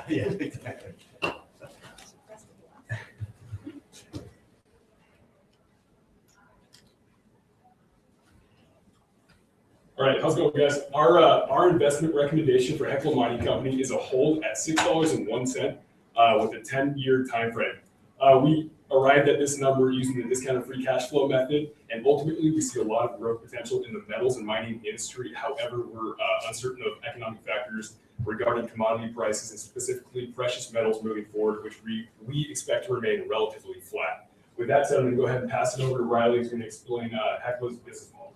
Yeah, exactly. All right, how's it going, guys? Our investment recommendation for Hecla Mining Company is a hold at $6.01 with a 10-year time frame. We arrived at this number using the discounted free cash flow method, and ultimately we see a lot of growth potential in the metals and mining industry. However, we're uncertain of economic factors regarding commodity prices and specifically precious metals moving forward, which we expect to remain relatively flat. With that said, I'm going to go ahead and pass it over to Riley, who's going to explain Hecla's business model.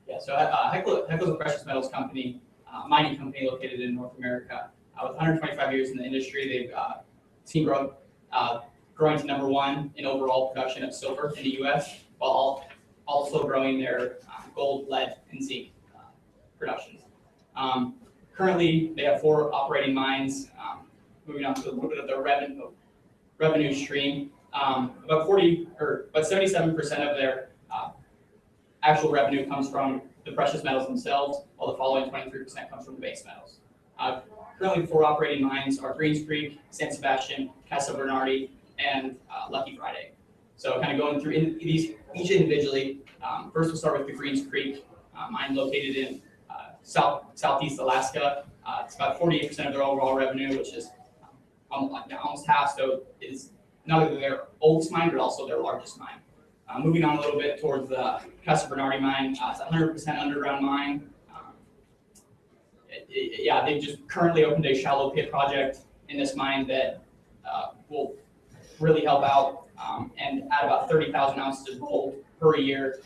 Yeah, so Hecla's a precious metals company, mining company located in North America. With 125 years in the industry, they've seen growth, growing to #1 in overall production of silver in the U.S., while also growing their gold, lead, and zinc productions. Currently, they have 4 operating mines. Moving on to a little bit of their revenue stream, about 77% of their actual revenue comes from the precious metals themselves, while the following 23% comes from the base metals. Currently, the 4 operating mines are Greens Creek, San Sebastian, Casa Bernardi, and Lucky Friday. So kind of going through these each individually, first we'll start with the Greens Creek mine located in southeast Alaska. It's about 48% of their overall revenue, which is almost half, so it is not only their oldest mine, but also their largest mine. Moving on a little bit towards the Casa Bernardi mine, it's a 100% underground mine. They just currently opened a shallow pit project in this mine that will really help out and add about 30,000 ounces of gold per year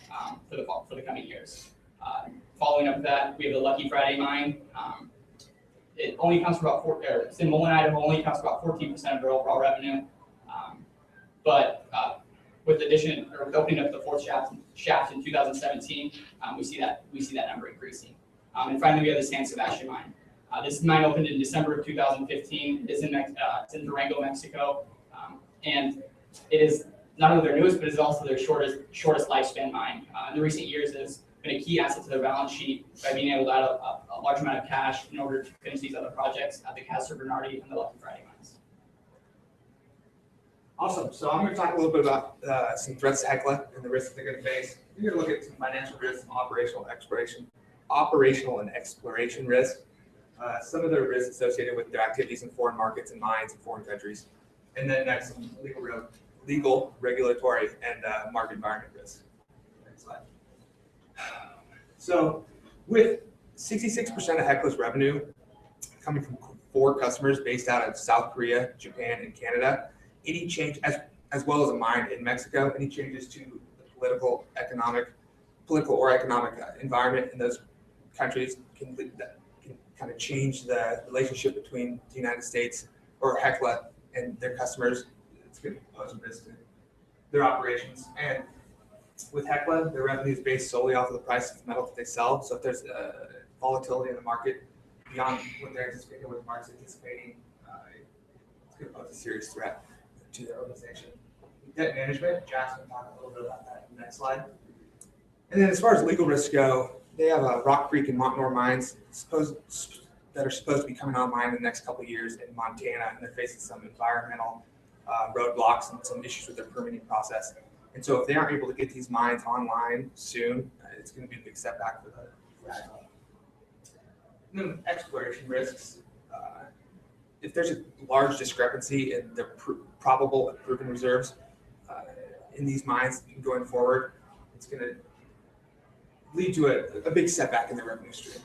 for the coming years. Following up that, we have the Lucky Friday mine. It only comes from about it's in Mullen, Idaho, only comes about 14% of their overall revenue. But with opening up the 4th shaft in 2017, we see that number increasing. And finally, we have the San Sebastian mine. This mine opened in December of 2015. It's in Durango, Mexico, and it is not only their newest, but it's also their shortest lifespan mine. In the recent years, it has been a key asset to their balance sheet by being able to add a large amount of cash in order to finish these other projects at the Casa Bernardi and the Lucky Friday mines. Awesome. So I'm going to talk a little bit about some threats to Hecla and the risks they're going to face. We're going to look at some financial risks, operational and exploration risks, some of the risks associated with their activities in foreign markets and mines in foreign countries, and then next some legal, regulatory, and market environment risks. Next slide. So with 66% of Hecla's revenue coming from 4 customers based out of South Korea, Japan, and Canada, any change, as well as a mine in Mexico, any changes to the political or economic environment in those countries can kind of change the relationship between the United States or Hecla and their customers. It's going to pose a risk to their operations. And with Hecla, their revenue is based solely off of the price of the metal that they sell. So if there's volatility in the market beyond what they're anticipating, what the market's anticipating, it's going to pose a serious threat to their organization. Debt management, Jack's going to talk a little bit about that in the next slide. And then as far as legal risks go, they have Rock Creek and Montanore mines that are supposed to be coming online in the next couple of years in Montana, and they're facing some environmental roadblocks and some issues with their permitting process. And so if they aren't able to get these mines online soon, it's going to be a big setback for Hecla. And then exploration risks. If there's a large discrepancy in the probable and proven reserves in these mines going forward, it's going to lead to a big setback in the revenue stream.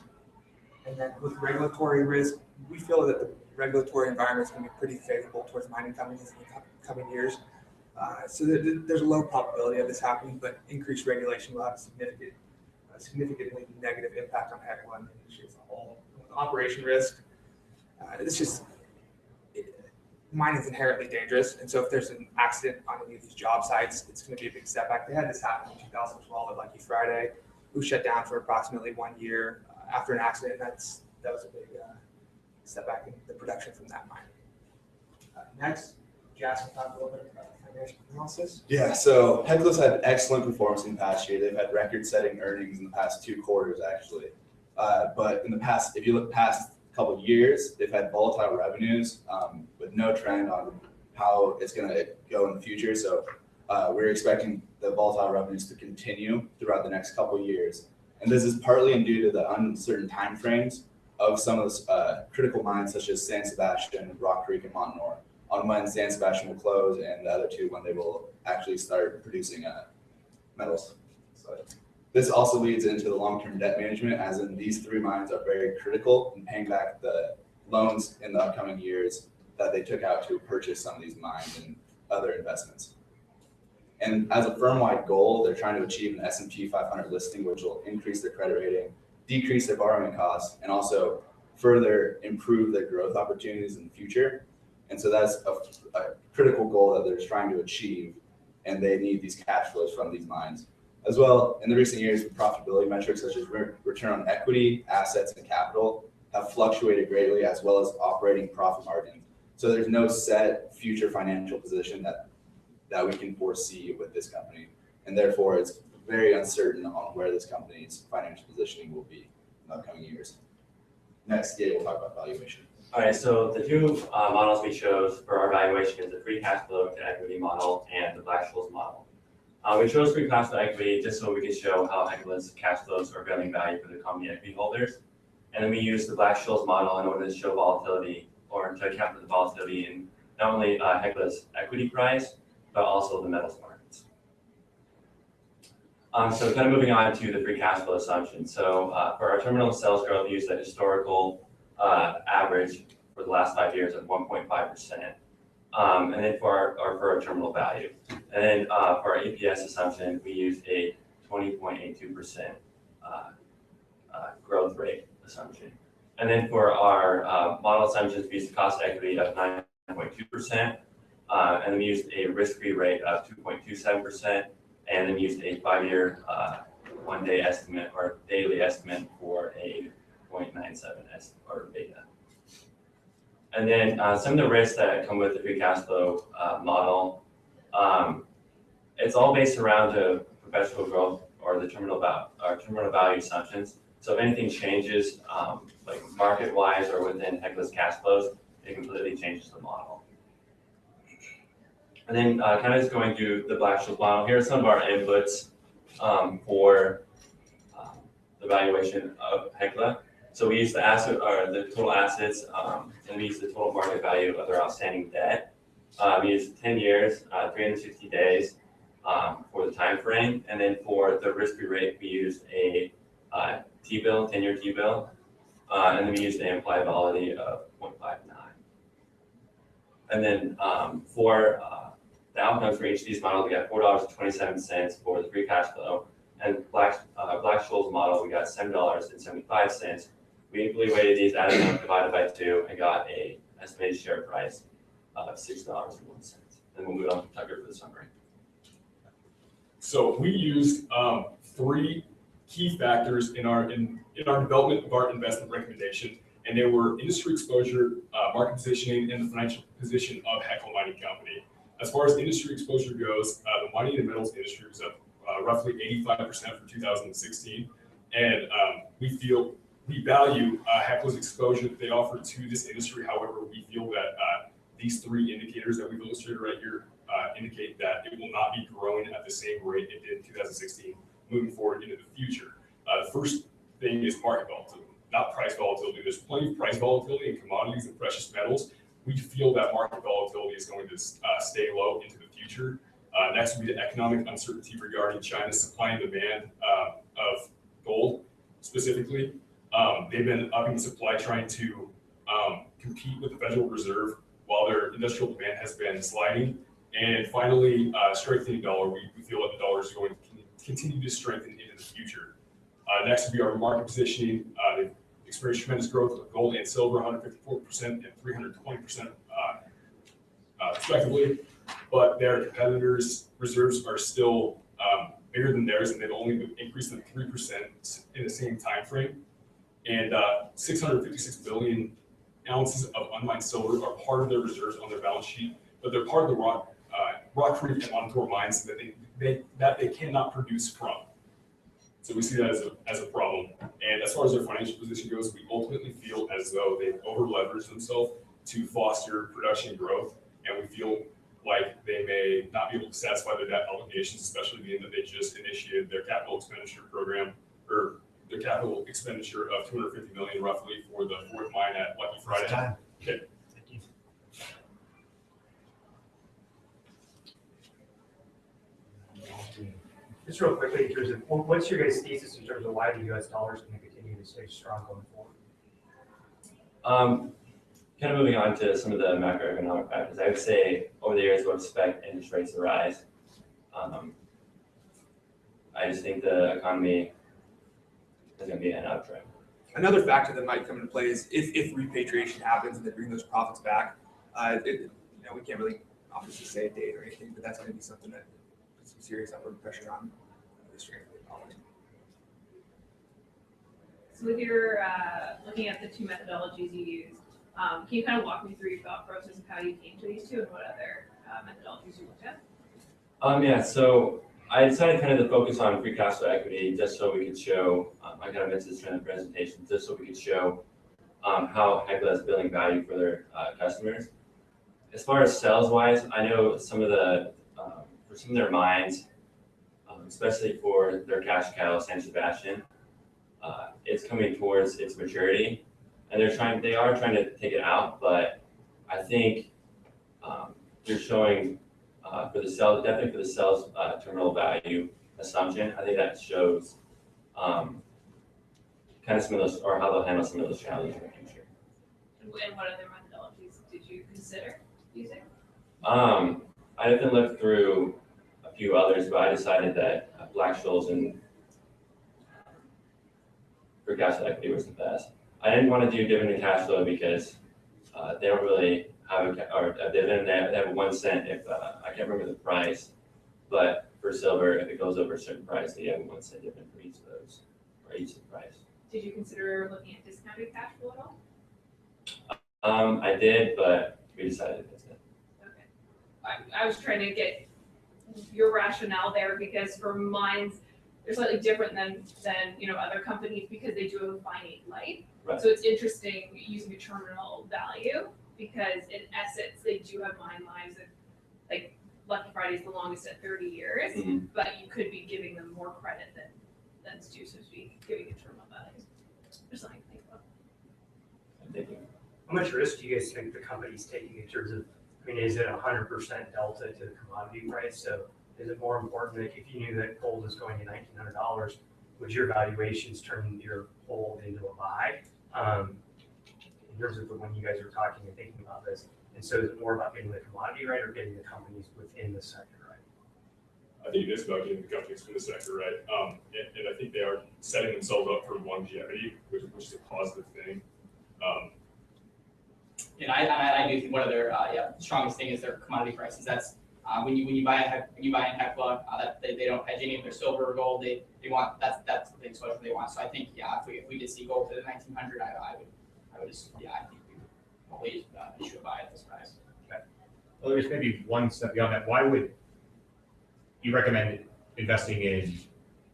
And then with regulatory risk, we feel that the regulatory environment is going to be pretty favorable towards mining companies in the coming years. So there's a low probability of this happening, but increased regulation will have a significantly negative impact on Hecla and the industry as a whole. With operation risk, mining is inherently dangerous, and so if there's an accident on any of these job sites, it's going to be a big setback. They had this happen in 2012 at Lucky Friday. We shut down for approximately 1 year after an accident. That was a big setback in the production from that mine. Next, Jackson talk a little bit about financial analysis. Yeah, so Hecla's had excellent performance in the past year. They've had record-setting earnings in the past 2 quarters, actually. But in the past, if you look past couple years, they've had volatile revenues with no trend on how it's going to go in the future. So we're expecting the volatile revenues to continue throughout the next couple years. And this is partly due to the uncertain timeframes of some of the critical mines such as San Sebastian, Rock Creek, and Montanore, on when San Sebastian will close and the other two when they will actually start producing metals. So this also leads into the long-term debt management, as in these three mines are very critical in paying back the loans in the upcoming years that they took out to purchase some of these mines and other investments. And as a firm-wide goal, they're trying to achieve an S&P 500 listing, which will increase their credit rating, decrease their borrowing costs, and also further improve their growth opportunities in the future. And so that's a critical goal that they're trying to achieve, and they need these cash flows from these mines. As well, in the recent years, profitability metrics such as return on equity, assets, and capital have fluctuated greatly, as well as operating profit margins. So there's no set future financial position that we can foresee with this company. And therefore, it's very uncertain on where this company's financial positioning will be in the upcoming years. Next, we'll talk about valuation. All right, so the two models we chose for our valuation is the free cash flow to equity model and the Black-Scholes model. We chose free cash flow equity just so we could show how Hecla's cash flows are building value for the company equity holders. And then we used the Black-Scholes model in order to show volatility, or to account for the volatility in not only Hecla's equity price, but also the metals markets. So kind of moving on to the free cash flow assumption. So for our terminal sales growth, we used a historical average for the last 5 years of 1.5%. And then for our terminal value. And then for our EPS assumption, we used a 20.82% growth rate assumption. And then for our model assumptions, we used a cost equity of 9.2%. And then we used a risk-free rate of 2.27%. And then used a 5-year one-day estimate or daily estimate for a 0.97 or beta. And then some of the risks that come with the free cash flow model, it's all based around the perpetual growth or the terminal value assumptions. So if anything changes, like market-wise or within Hecla's cash flows, it completely changes the model. And then kind of just going through the Black-Scholes model, here are some of our inputs for the valuation of Hecla. So we use the asset or the total assets, and we use the total market value of their outstanding debt. We use 10 years, 360 days for the time frame, and then for the risk-free rate, we used a T-bill, 10-year T-bill, and then we used the implied volatility of 0.59. And then for the outcomes for each of these models, we got $4.27 for the free cash flow, and Black-Scholes model, we got $7.75. We equally weighted these, added them, divided by 2, and got a estimated share price of $6.01. And we'll move on to Tucker for the summary. So we used 3 key factors in our development of our investment recommendation, and they were industry exposure, market positioning, and the financial position of Hecla Mining Company. As far as industry exposure goes, the mining and metals industry was up roughly 85% for 2016, and we value Hecla's exposure that they offer to this industry. However, we feel that these 3 indicators that we've illustrated right here indicate that it will not be growing at the same rate it did in 2016 moving forward into the future. The first thing is market volatility, not price volatility. There's plenty of price volatility in commodities and precious metals. We feel that market volatility is going to stay low into the future. Next would be the economic uncertainty regarding China's supply and demand of gold specifically. They've been upping the supply, trying to compete with the Federal Reserve while their industrial demand has been sliding. And finally, strengthening dollar. We feel that the dollar is going to continue to strengthen into the future. Next would be our market positioning. They've experienced tremendous growth of gold and silver, 154% and 320% respectively. But their competitors' reserves are still bigger than theirs, and they've only increased them 3% in the same time frame. And 656 billion ounces of unmined silver are part of their reserves on their balance sheet, but they're part of the Rock Creek and Montanore mines that they cannot produce from. So we see that as a problem. And as far as their financial position goes, we ultimately feel as though they've over-leveraged themselves to foster production growth. And we feel like they may not be able to satisfy their debt obligations, especially being that they just initiated their capital expenditure program, or their capital expenditure of $250 million roughly for the fourth mine at Lucky Friday. Okay. Thank you. Just real quickly, in terms of what's your guys' thesis in terms of why the U.S. dollar is going to continue to stay strong going forward? Kind of moving on to some of the macroeconomic factors, I would say over the years we'll expect interest rates to rise. I just think the economy is going to be an uptrend. Another factor that might come into play is if repatriation happens and they bring those profits back. We can't really obviously say a date or anything, but that's going to be something that puts some serious upward pressure on the strength of the dollar. So with your looking at the two methodologies you used, can you kind of walk me through your thought process of how you came to these two and what other methodologies you looked at? Yeah, so I decided kind of to focus on free cash flow equity just so we could show, I kind of mentioned this during the presentation, just so we could show how Hecla is building value for their customers. As far as sales wise, I know some of the, for some of their mines, especially for their cash cow, San Sebastian, it's coming towards its maturity. And they are trying to take it out, but I think they're showing for the sales, definitely for the sales terminal value assumption. I think that shows kind of some of those, or how they'll handle some of those challenges in the future. And what other methodologies did you consider using? I haven't looked through a few others, but I decided that Black-Scholes and free cash flow equity was the best. I didn't want to do dividend cash flow because they don't really have a dividend. They have 1 cent if I can't remember the price, but for silver, if it goes over a certain price, they have a 1 cent dividend for each of those, or each of the price. Did you consider looking at discounted cash flow at all? I did, but we decided against it. Okay. I was trying to get your rationale there because for mines, they're slightly different than other companies because they do have a finite life. Right. So it's interesting using a terminal value because in essence they do have mine lives of like Lucky Friday is the longest at 30 years, but you could be giving them more credit than due, so to speak, giving a terminal value. There's something to think about. Thank you. How much risk do you guys think the company's taking in terms of, is it 100% delta to the commodity price? So is it more important that if you knew that gold is going to $1,900, would your valuations turn your hold into a buy? In terms of when you guys are talking and thinking about this, and so is it more about getting the commodity right or getting the companies within the sector right? I think it is about getting the companies from the sector right, and I think they are setting themselves up for longevity, which is a positive thing. And I do think one of their strongest thing is their commodity prices. That's when you buy in Hecla, that they don't hedge any of their silver or gold. They want that's the big exposure they want. So I think if we did see gold to the 1900, I would just I think we would probably issue a buy at this price. Okay. Well, there's maybe one step beyond that. Why would you recommend investing in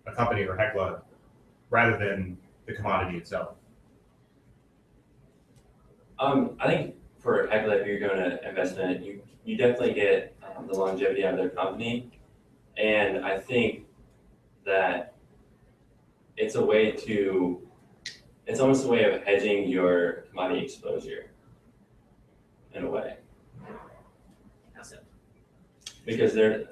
a company or Hecla rather than the commodity itself? I think for Hecla, if you're going to invest in it, you definitely get the longevity out of their company. And I think that it's almost a way of hedging your commodity exposure in a way. How so? Because they're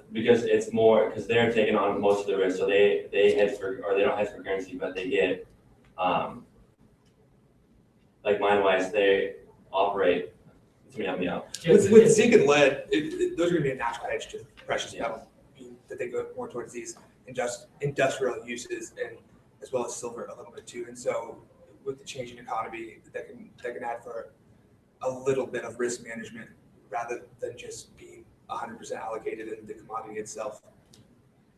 taking on most of the risk. So they hedge they don't hedge for currency, but they get, like mine-wise, they operate. Somebody help me out. With zinc and lead, those are going to be a natural hedge to precious metal, that they go more towards these industrial uses, and as well as silver a little bit too. And so with the changing economy, that can add for a little bit of risk management rather than just being 100% allocated in the commodity itself.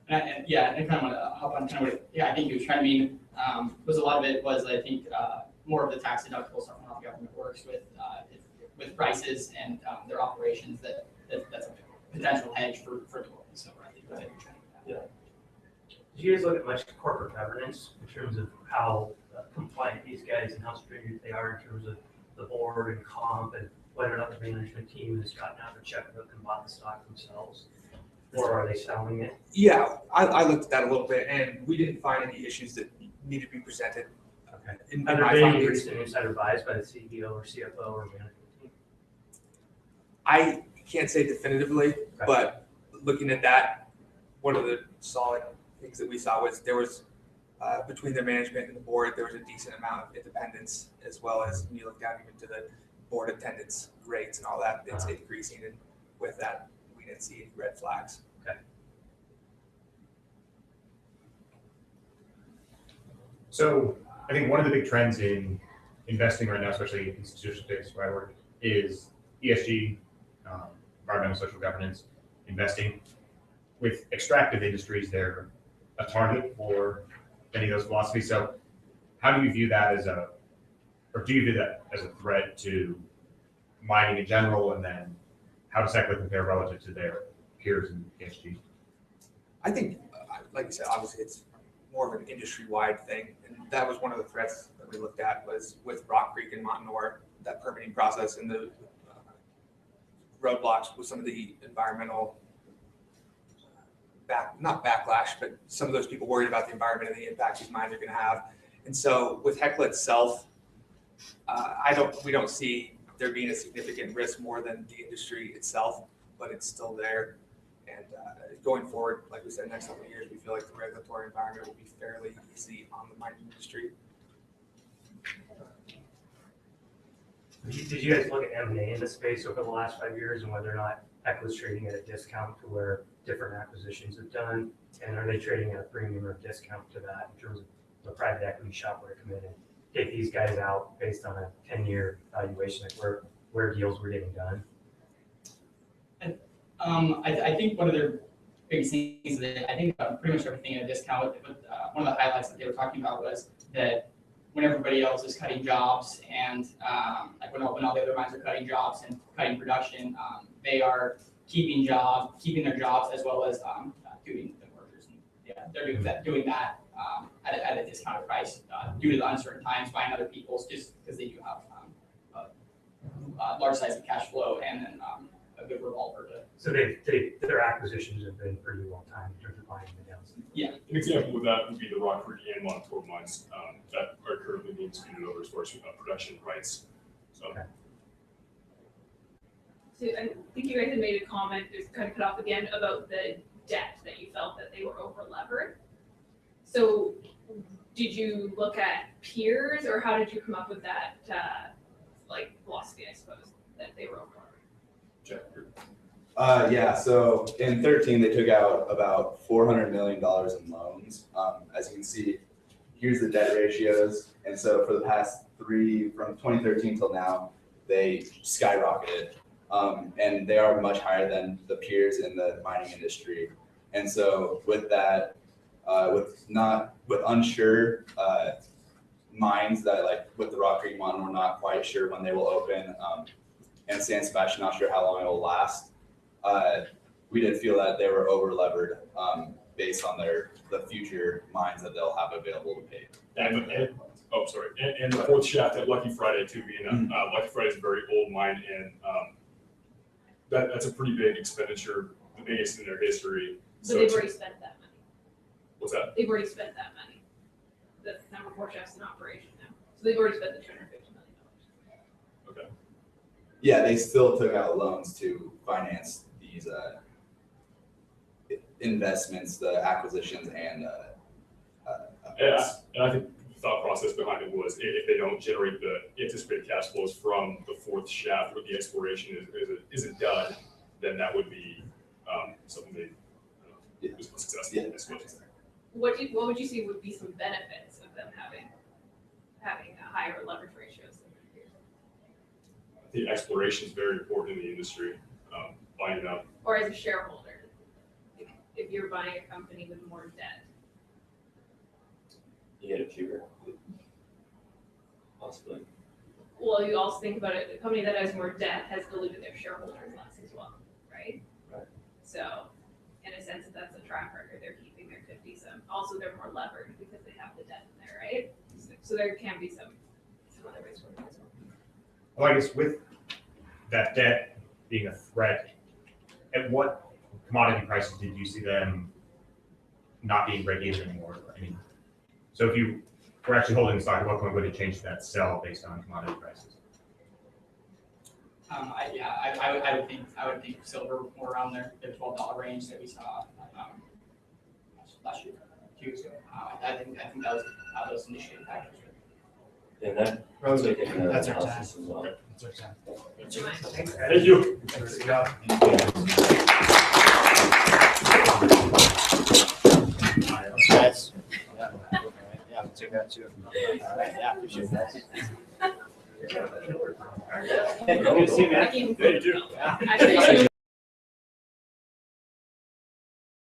And kind of want to hop on kind of what I think he was trying to mean was a lot of it was I think more of the tax deductible stuff and how the government works with prices and their operations that's a potential hedge for gold and silver. I think that's what you're trying to do. Did Did you guys look at much corporate governance in terms of how compliant these guys and how stringent they are in terms of the board and comp and whether or not the management team has gotten out their checkbook and bought the stock themselves? Or are they selling it? Yeah, I looked at that a little bit, and we didn't find any issues that need to be presented. Okay. In Have there my been any findings. recent insider buys by the CEO or CFO or management team? I can't say definitively, but looking at that, one of the solid things that we saw was there was, between the management and the board, there was a decent amount of independence, as well as when you look down even to the board attendance rates and all that, it's increasing, and with that, we didn't see any red flags. Okay. So I think one of the big trends in investing right now, especially in institutional space where I work, is ESG, environmental social governance, investing. With extractive industries, they're a target for many of those philosophies. So how do you view that as or do you view that as a threat to mining in general? And then how does Hecla compare relative to their peers in ESG? I think, like you said, obviously it's more of an industry-wide thing, and that was one of the threats that we looked at was with Rock Creek and Montanore, that permitting process and the roadblocks with some of the environmental not backlash, but some of those people worried about the environment and the impact these mines are going to have. And so with Hecla itself, we don't see there being a significant risk more than the industry itself, but it's still there. And going forward, like we said, next couple of years, we feel like the regulatory environment will be fairly easy on the mining industry. Did you guys look at M&A in this space over the last 5 years and whether or not Hecla's trading at a discount to where different acquisitions have done? And are they trading at a premium or discount to that in terms of the private equity shop where to come in and take these guys out based on a 10-year valuation, like where deals were getting done? I think one of their biggest things is that I think pretty much everything at a discount. But one of the highlights that they were talking about was that when everybody else is cutting jobs and like when all the other mines are cutting jobs and cutting production, they are keeping their jobs as well as doing the workers. And yeah, they're doing that at a discounted price due to the uncertain times, buying other people's just because they do have a large size of cash flow and then a good revolver to. So their acquisitions have been pretty well timed in terms of buying the downside. Yeah. An example of that would be the Rock Creek and Montanore mines that are currently being disputed over as far as production rights. So. Okay. So I think you guys had made a comment, just kind of cut off again, about the debt that you felt that they were over levered. So did you look at peers, or how did you come up with that philosophy, I suppose, that they were over levered? Yeah, so in 13, they took out about $400 million in loans. As you can see, here's the debt ratios. And so for the past from 2013 till now, they skyrocketed. And they are much higher than the peers in the mining industry. And so with that, with unsure mines that like with the Rock Creek mine, we're not quite sure when they will open, and San Sebastian, not sure how long it will last. We did feel that they were over levered based on the future mines that they'll have available to pay. And the fourth shaft at Lucky Friday too, being Lucky Friday is a very old mine, and that's a pretty big expenditure, the biggest in their history. So they've already spent that money. What's that? They've already spent that money. The number 4 shaft's in operation now. So they've already spent the $250 million. Okay. Yeah, they still took out loans to finance these investments, the acquisitions, and and I think the thought process behind it was if they don't generate the anticipated cash flows from the fourth shaft with the exploration isn't done, then that would be something they was successful. Yeah. I suppose. What would you see would be some benefits of them having a higher leverage ratios than their peers? I think exploration is very important in the industry. Finding out. Or as a shareholder, if you're buying a company with more debt. You get it cheaper, possibly. Well, you also think about it, a company that has more debt has diluted their shareholders less as well, right? Right. So, in a sense, if that's a track record, they're keeping their 50-some also they're more levered because they have the debt in there, right? So there can be some other ways to work it as well. Well, I guess with that debt being a threat, at what commodity prices did you see them not being break even anymore? I mean, so if you were actually holding the stock, at what point would it change to that sell based on commodity prices? I would think silver more around there, the $12 range that we saw last year, 2 years ago. I think that was those initiating factors. And that probably taking the That's our analysis as well. That's our time. Thank you. Thanks, Scott. Guys. Yeah, I'll take that too. Yeah, appreciate that. Good to see you, man. Good, you too. Actually,